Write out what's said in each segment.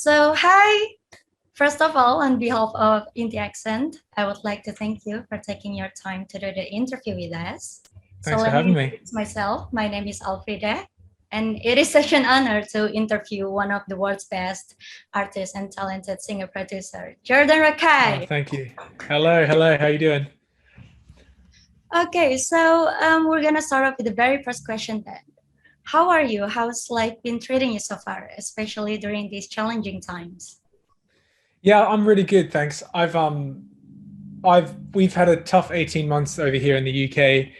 Hi. First of all, on behalf of Indie Accent, I would like to thank you for taking your time to do the interview with us. So Thanks for let me having me. introduce myself. My name is Alfreda, and it is such an honor to interview one of the world's best artists and talented singer-producer, Jordan Oh, Rakei. thank you. Hello, hello. How you doing? Okay, we're gonna start off with the very first question then. How are you? How's life been treating you so far, especially during these challenging times? Yeah, I'm really good, thanks. We've had a tough 18 months over here in the UK.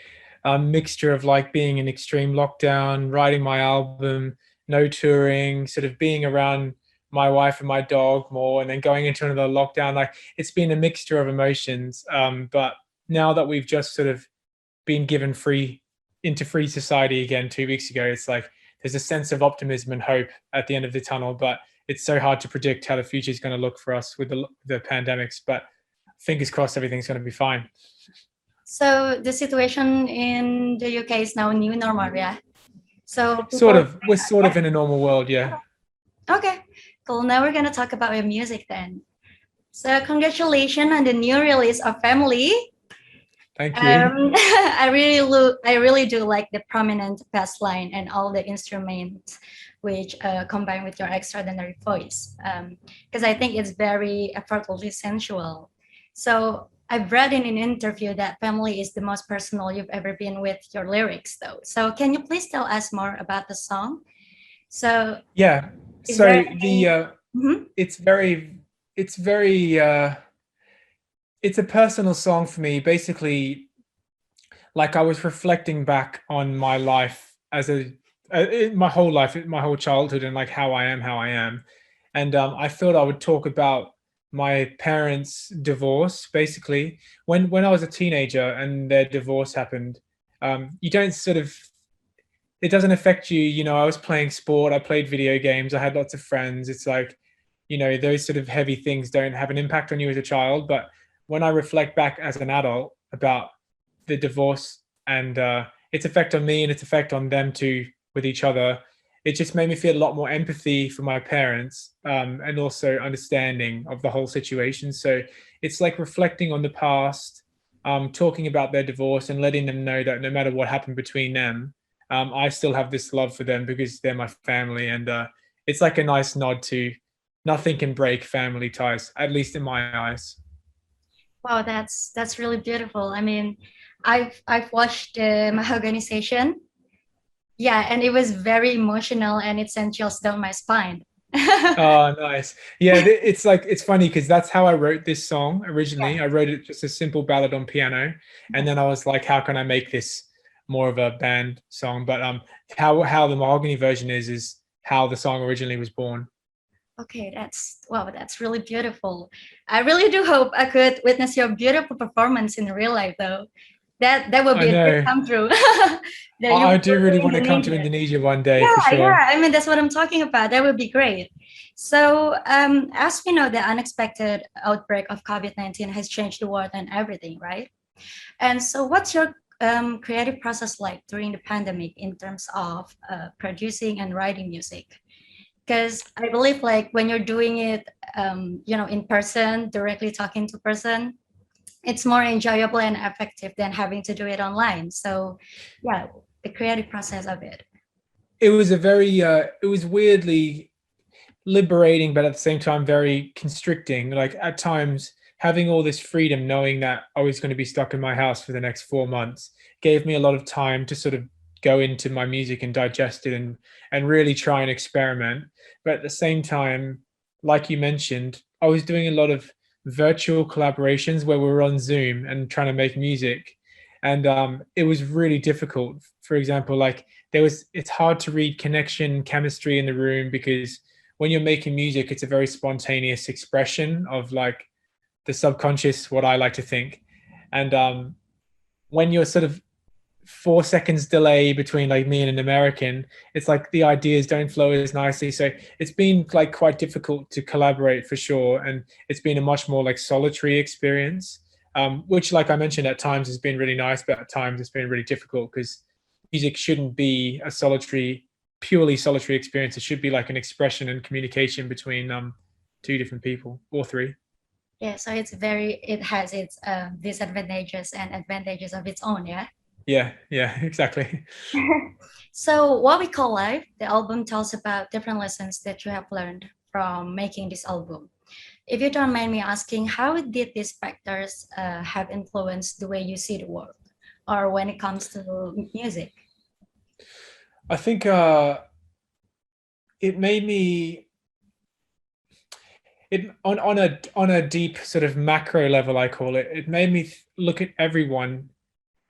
A mixture of like being in extreme lockdown, writing my album, no touring, sort of being around my wife and my dog more, and then going into another lockdown. Like it's been a mixture of emotions. But now that we've just sort of been given free society again 2 weeks ago, it's like there's a sense of optimism and hope at the end of the tunnel. But it's so hard to predict how the future is going to look for us with the pandemics. But fingers crossed, everything's going to be fine. So the situation in the UK is now new normal, yeah? So Sort people, of, we're sort of in a normal world, yeah. okay, cool. Now we're gonna talk about your music then. So congratulations on the new release of Family. Thank you. I really do like the prominent bass line and all the instruments, which combine with your extraordinary voice. Because I think it's very effortlessly sensual. So I've read in an interview that Family is the most personal you've ever been with your lyrics, though. So can you please tell us more about the song? So Yeah. is there So the any? Mhm. it's very it's a personal song for me. Basically, like I was reflecting back on my life as my whole life, my whole childhood, and like how I am, and I thought I would talk about my parents' divorce. Basically, when I was a teenager and their divorce happened, you don't sort of it doesn't affect you. I was playing sport, I played video games, I had lots of friends. It's like, those sort of heavy things don't have an impact on you as a child. But when I reflect back as an adult about the divorce and its effect on me and its effect on them too with each other, it just made me feel a lot more empathy for my parents, and also understanding of the whole situation. So it's like reflecting on the past, talking about their divorce and letting them know that no matter what happened between them, I still have this love for them because they're my family. And it's like a nice nod to nothing can break family ties, at least in my eyes. Wow, that's really beautiful. I mean, I've watched the Mahogany session. Yeah, and it was very emotional and it sent chills down my spine. Oh, nice. Yeah, it's like it's funny because that's how I wrote this song Yeah. originally. I wrote it just a simple ballad on piano, and then I was like, how can I make this more of a band song? But how the mahogany version is how the song originally was born. Okay, that's wow, that's really beautiful. I really do hope I could witness your beautiful performance in real life though. That would I be a dream know. come true. That you I would do go to really want to come to Indonesia. Indonesia one day for Yeah, sure. yeah. I mean, that's what I'm talking about. That would be great. So, as we know, the unexpected outbreak of COVID-19 has changed the world and everything, right? And so, what's your creative process like during the pandemic in terms of producing and writing music? Because I believe, like, when you're doing it, in person, directly talking to person, it's more enjoyable and effective than having to do it online. So, yeah, the creative process of it. It was weirdly liberating, but at the same time very constricting. Like at times, having all this freedom, knowing that I was going to be stuck in my house for the next 4 months, gave me a lot of time to sort of go into my music and digest it and really try and experiment. But at the same time, like you mentioned, I was doing a lot of virtual collaborations where we were on Zoom and trying to make music. And it was really difficult. For example, like it's hard to read connection, chemistry in the room because when you're making music, it's a very spontaneous expression of like the subconscious, what I like to think. And when you're sort of 4 seconds delay between like me and an American, it's like the ideas don't flow as nicely. So it's been like quite difficult to collaborate for sure. And it's been a much more like solitary experience, which, like I mentioned, at times has been really nice, but at times it's been really difficult because music shouldn't be a solitary purely solitary experience. It should be like an expression and communication between two different people or three. Yeah, so it has its disadvantages and advantages of its own, yeah. Yeah, yeah, exactly. So what we call life, the album tells about different lessons that you have learned from making this album. If you don't mind me asking, how did these factors have influenced the way you see the world, or when it comes to music? I think it made me it on a deep sort of macro level, I call it. It made me look at everyone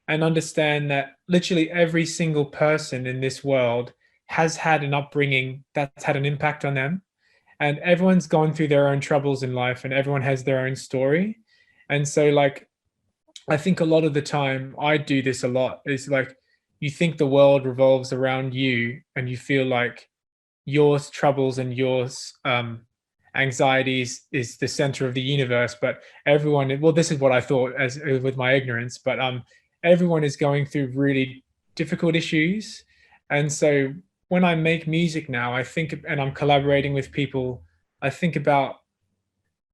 and understand that literally every single person in this world has had an upbringing that's had an impact on them, and everyone's gone through their own troubles in life, and everyone has their own story. And so, like, I think a lot of the time I do this a lot is like, you think the world revolves around you, and you feel like your troubles and your anxieties is the center of the universe. But everyone, well, this is what I thought as with my ignorance, but everyone is going through really difficult issues. And so when I make music now, I think, and I'm collaborating with people, I think about,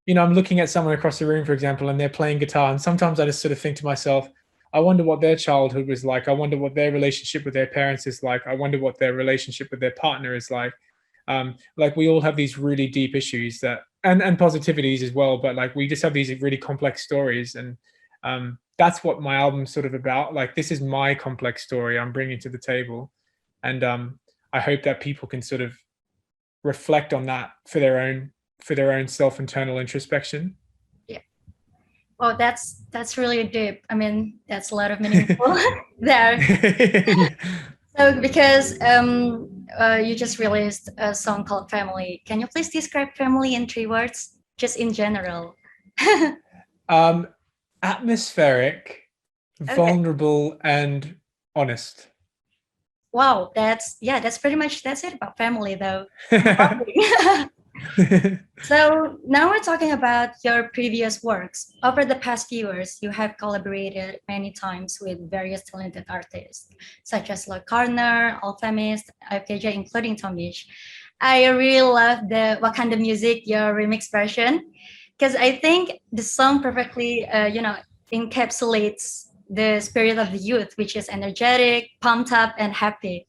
I'm looking at someone across the room, for example, and they're playing guitar, and sometimes I just sort of think to myself, I wonder what their childhood was like. I wonder what their relationship with their parents is like. I wonder what their relationship with their partner is like. Like, we all have these really deep issues that, and positivities as well, but like, we just have these really complex stories. And that's what my album's sort of about. Like, this is my complex story I'm bringing to the table. And I hope that people can sort of reflect on that for their own self internal introspection. Yeah. Oh, that's really deep. I mean, that's a lot of meaningful there. So because you just released a song called Family, can you please describe family in 3 words, just in general? um, Atmospheric, Okay. vulnerable, and honest. Wow, that's pretty much that's it about family though. Amazing. So now we're talking about your previous works. Over the past few years, you have collaborated many times with various talented artists, such as Lloyd Carner, Alchemist, FKJ, including Tomish. I really love the what kind of music your remix version, because I think the song perfectly, encapsulates the spirit of the youth, which is energetic, pumped up, and happy.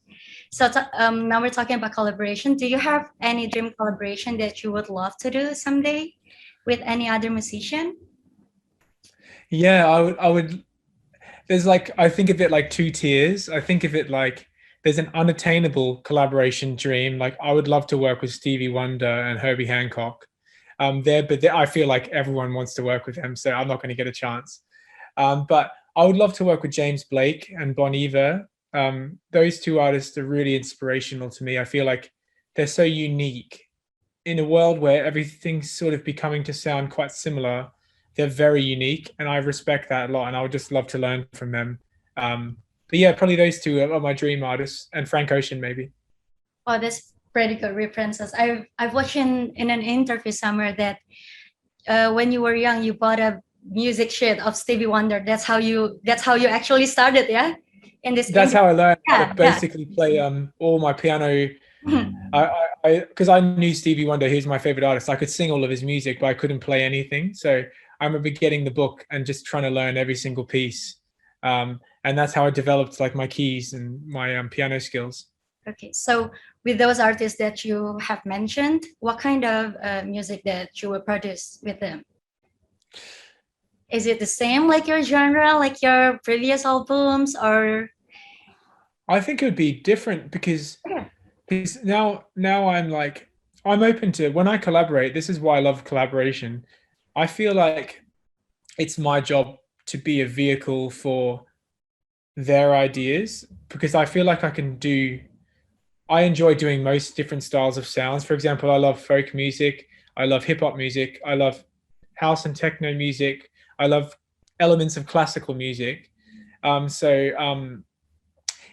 So now we're talking about collaboration. Do you have any dream collaboration that you would love to do someday with any other musician? Yeah, I would. There's like, I think of it like two tiers. I think of it like there's an unattainable collaboration dream. Like, I would love to work with Stevie Wonder and Herbie Hancock. I feel like everyone wants to work with them, so I'm not going to get a chance. But I would love to work with James Blake and Bon Iver. Those two artists are really inspirational to me. I feel like they're so unique in a world where everything's sort of becoming to sound quite similar. They're very unique, and I respect that a lot. And I would just love to learn from them. But yeah, probably those two are my dream artists, and Frank Ocean maybe. Oh, that's pretty good references. I've watched in an interview somewhere that when you were young, you bought a music sheet of Stevie Wonder. That's how you actually started, yeah, in this That's industry. how I learned how to Yeah, yeah. basically play all my piano. Because I knew Stevie Wonder, he was my favorite artist. I could sing all of his music, but I couldn't play anything. So I remember getting the book and just trying to learn every single piece. And that's how I developed like my keys and my piano skills. Okay, so with those artists that you have mentioned, what kind of music that you will produce with them? Is it the same like your genre, like your previous albums, or I think it would be different because okay. now I'm open to, when I collaborate. This is why I love collaboration. I feel like it's my job to be a vehicle for their ideas, because I feel like I enjoy doing most different styles of sounds. For example, I love folk music, I love hip hop music, I love house and techno music, I love elements of classical music. So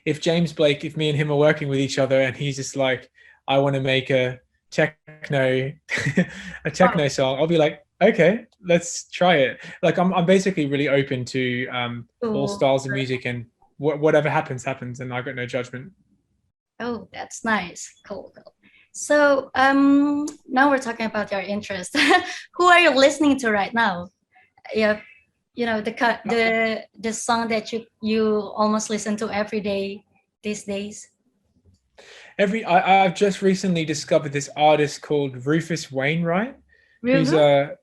if me and him are working with each other, and he's just like, I want to make a techno a Oh, techno song, I'll be like, okay, let's try it. Like, I'm basically really open to all cool. styles of music, and whatever happens, and I got no judgment. Oh, that's nice. Cool, cool. So now we're talking about your interest. Who are you listening to right now? Yeah, you know Uh, the song that you almost listen to every day these days. I've just recently discovered this artist called Rufus Wainwright, who's River? a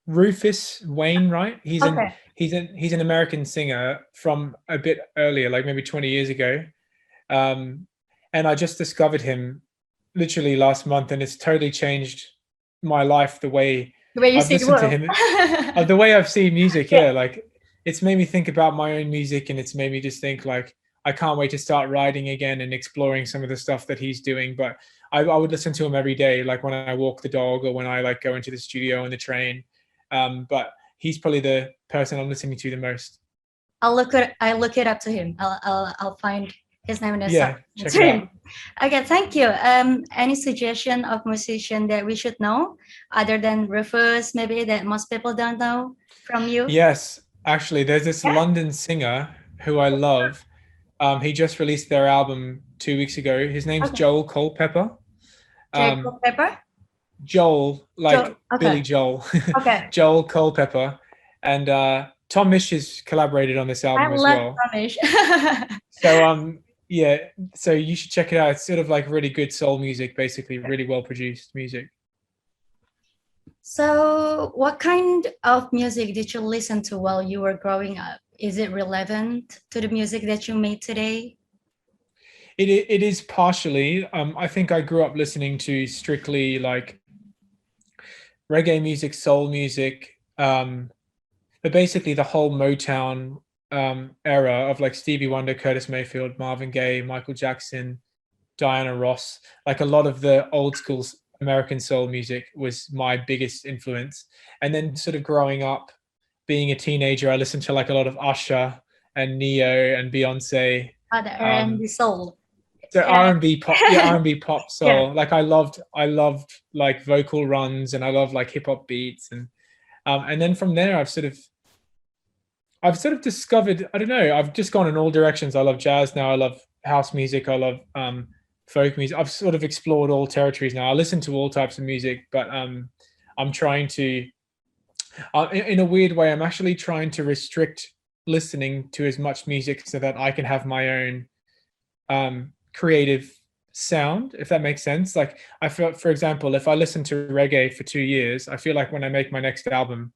Rufus Wainwright. Okay. He's an American singer from a bit earlier, like maybe 20 years ago. Um, and I just discovered him literally last month, and it's totally changed my life. The way The way you I've see the listened to world. him, the way I've seen music. Yeah. Yeah, like it's made me think about my own music, and it's made me just think like I can't wait to start writing again and exploring some of the stuff that he's doing. But I would listen to him every day, like when I walk the dog or when I like go into the studio on the train. But he's probably the person I'm listening to the most. I look it up to him. I'll find his name in the Yeah, check it stream. out. Okay, thank you. Any suggestion of musician that we should know other than Rufus, maybe that most people don't know from you? Yes, actually, there's this Yeah. London singer who I love. He just released their album 2 weeks ago. His name's Okay. Joel Culpepper. Um, Jacob Pepper. Joel, Joe. like Okay. Billy Joel, Okay. Joel Culpepper, and Tom Misch has collaborated on this I album as love well. Spanish. So yeah, so you should check it out. It's sort of like really good soul music, basically, really well produced music. So, what kind of music did you listen to while you were growing up? Is it relevant to the music that you made today? It is partially. I think I grew up listening to strictly like reggae music, soul music, but basically the whole Motown era of like Stevie Wonder, Curtis Mayfield, Marvin Gaye, Michael Jackson, Diana Ross. Like a lot of the old school American soul music was my biggest influence. And then sort of growing up, being a teenager, I listened to like a lot of Usher and Neo and Beyonce. The R&B Um, soul. so Yeah. R&B pop, yeah, R&B pop Yeah. soul. Like I loved like vocal runs and I love like hip hop beats and then from there I've sort of discovered, I don't know, I've just gone in all directions. I love jazz now. I love house music. I love folk music. I've sort of explored all territories now. I listen to all types of music, but I'm trying to, in a weird way, I'm actually trying to restrict listening to as much music so that I can have my own creative sound, if that makes sense. Like I feel, for example, if I listen to reggae for 2 years, I feel like when I make my next album,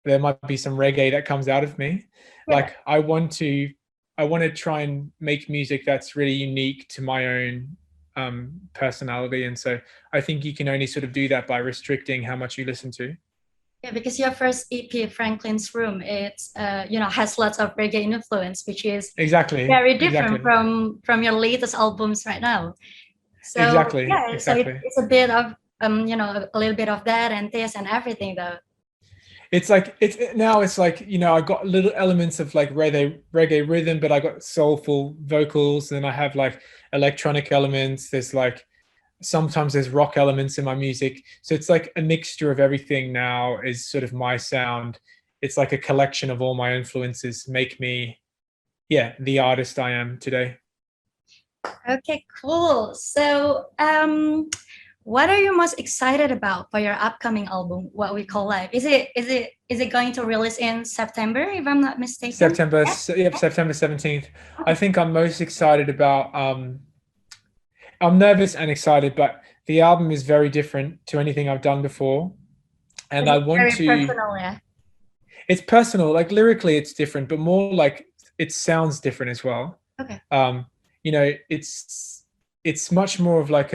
there might be some reggae that comes out of me. Yeah. Like I want to try and make music that's really unique to my own personality. And so I think you can only sort of do that by restricting how much you listen to. Yeah, because your first EP, Franklin's Room, it's has lots of reggae influence, which is Exactly. very different Exactly. from your latest albums right now. So Exactly. yeah, so Exactly. it's a bit of a little bit of that and this and everything though. It's like it's like, I got little elements of like reggae rhythm, but I got soulful vocals, and I have like electronic elements. There's like sometimes there's rock elements in my music. So it's like a mixture of everything now is sort of my sound. It's like a collection of all my influences make me, yeah, the artist I am today. Okay, cool. So what are you most excited about for your upcoming album, What We Call Life? Is it going to release in September, if I'm not mistaken? Yeah. September 17th. I Okay. think I'm most excited about I'm nervous and excited, but the album is very different to anything I've done before. And I want Very to, personal, yeah. it's personal, like lyrically it's different, but more like it sounds different as well. Okay. Um, it's much more of like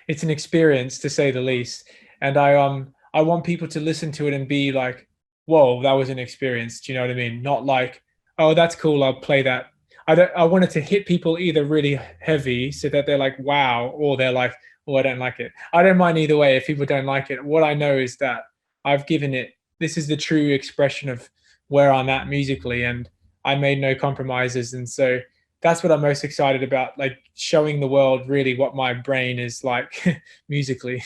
it's an experience to say the least. And I want people to listen to it and be like, whoa, that was an experience. Do you know what I mean? Not like, oh, that's cool, I'll play that. I want it to hit people either really heavy so that they're like, wow, or they're like, oh, I don't like it. I don't mind either way if people don't like it. What I know is that I've given it, this is the true expression of where I'm at musically, and I made no compromises. And so that's what I'm most excited about, like showing the world really what my brain is like musically.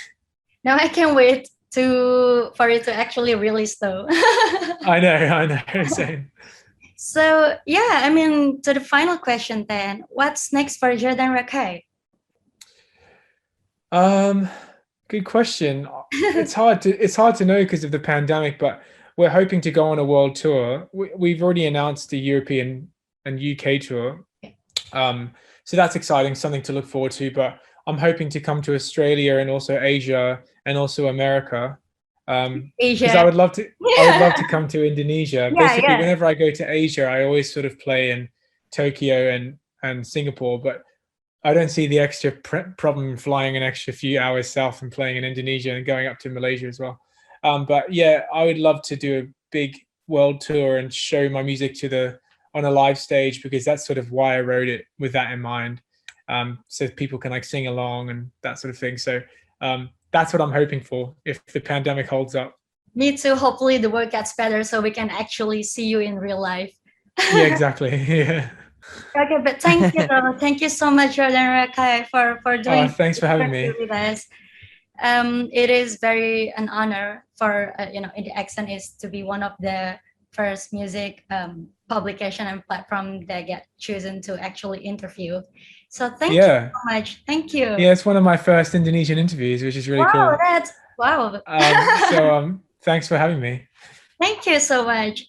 Now I can't wait to for it to actually release though. I know, same. So yeah, I mean, to the final question then, what's next for Jordan Rakei? Um, Good question. It's hard to know because of the pandemic, but we're hoping to go on a world tour. We've already announced the European and UK tour. So that's exciting, something to look forward to. But I'm hoping to come to Australia and also Asia and also America. Because Asia. I would love to come to Indonesia. Yeah, Basically, yeah. whenever I go to Asia, I always sort of play in Tokyo and Singapore, but I don't see the extra problem flying an extra few hours south and playing in Indonesia and going up to Malaysia as well. But yeah, I would love to do a big world tour and show my music to the on a live stage, because that's sort of why I wrote it with that in mind. So people can like sing along and that sort of thing. So that's what I'm hoping for if the pandemic holds up. Me too. Hopefully the work gets better so we can actually see you in real life. Yeah, exactly. Yeah. Okay, but thank you though. Thank you so much, Jordan Rakei, for doing Thanks for this having interview me. with us. It is very an honor for Indie Accent is to be one of the first music publication and platform that get chosen to actually interview. So thank you Yeah. so much. Thank you. Yeah, it's one of my first Indonesian interviews, which is really Wow, cool. that's wow. Thanks for having me. Thank you so much.